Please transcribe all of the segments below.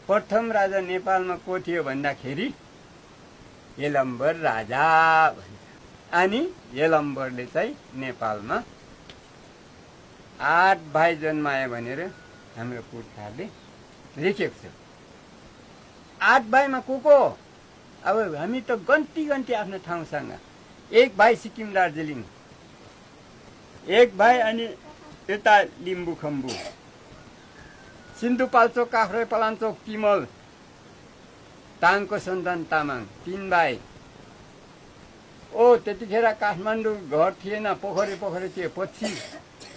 प्रथम राजा नेपालमा को थियो भन्दाखेरि यलम्बर राजा भन्छ। अनि यलम्बरले चाहिँ नेपालमा 8 भाइ जन्मायो भनेर हाम्रो पुर्खाले लेखेको छ। 8 भाइमा को अब हामी त गन्ती आफ्नो ठाउँसँग। 1 भाइ सिक्किम दार्जिलिङ, 1 भाइ अनि यता लिम्बू खम्बू, सिन्धुपाल्चोक काभ्रे पलाञ्चोक तिमल, ताङको सन्तान तामाङ 3 भाइ। त्यतिखेर काठमाडौँ घर थिएन, पोखरी थियो, पछि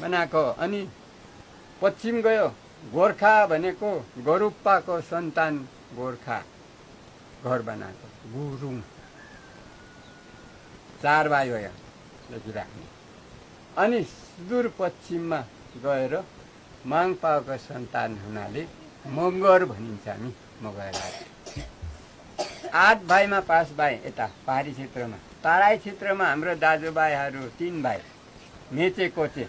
बनाएको। अनि पश्चिम गयो, गोर्खा भनेको गोरुप्पाको सन्तान गोर्खा घर बनाएको गुरुङ। 4 भाइ भयो लेखिराख्ने। अनि सुदूरपश्चिममा गएर माङपाको सन्तान हुनाले मगर भनिन्छ हामी मगरलाई। 8 भाइमा 5 भाइ यता पहाडी क्षेत्रमा। तराई क्षेत्रमा हाम्रो दाजुभाइहरू 3 भाइ, मेचे कोचे।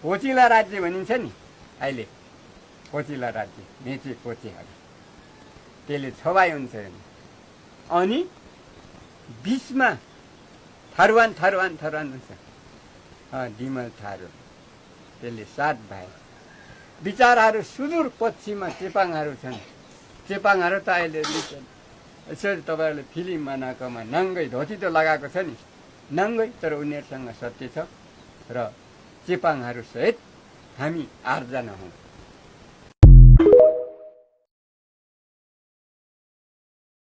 कोचिला राज्य भनिन्छ नि अहिले, कोचिला राज्य, मेचे कोचेहरू, त्यसले 6 भाइ हुन्छ। अनि बिचमा थारुवान हुन्छ, डिमल थारू, त्यसले 7 भाइ। विचाराहरू सुदूर पश्चिममा चेपाङहरू छन्। चेपाङहरू त अहिले यसरी तपाईँहरूले फिल्म बनाएकोमा नङ्गै धोती त लगाएको छ नि, नङ्गै, तर उनीहरूसँग सत्य छ। र चेपाङहरू सहित हामी 8 जना हौँ।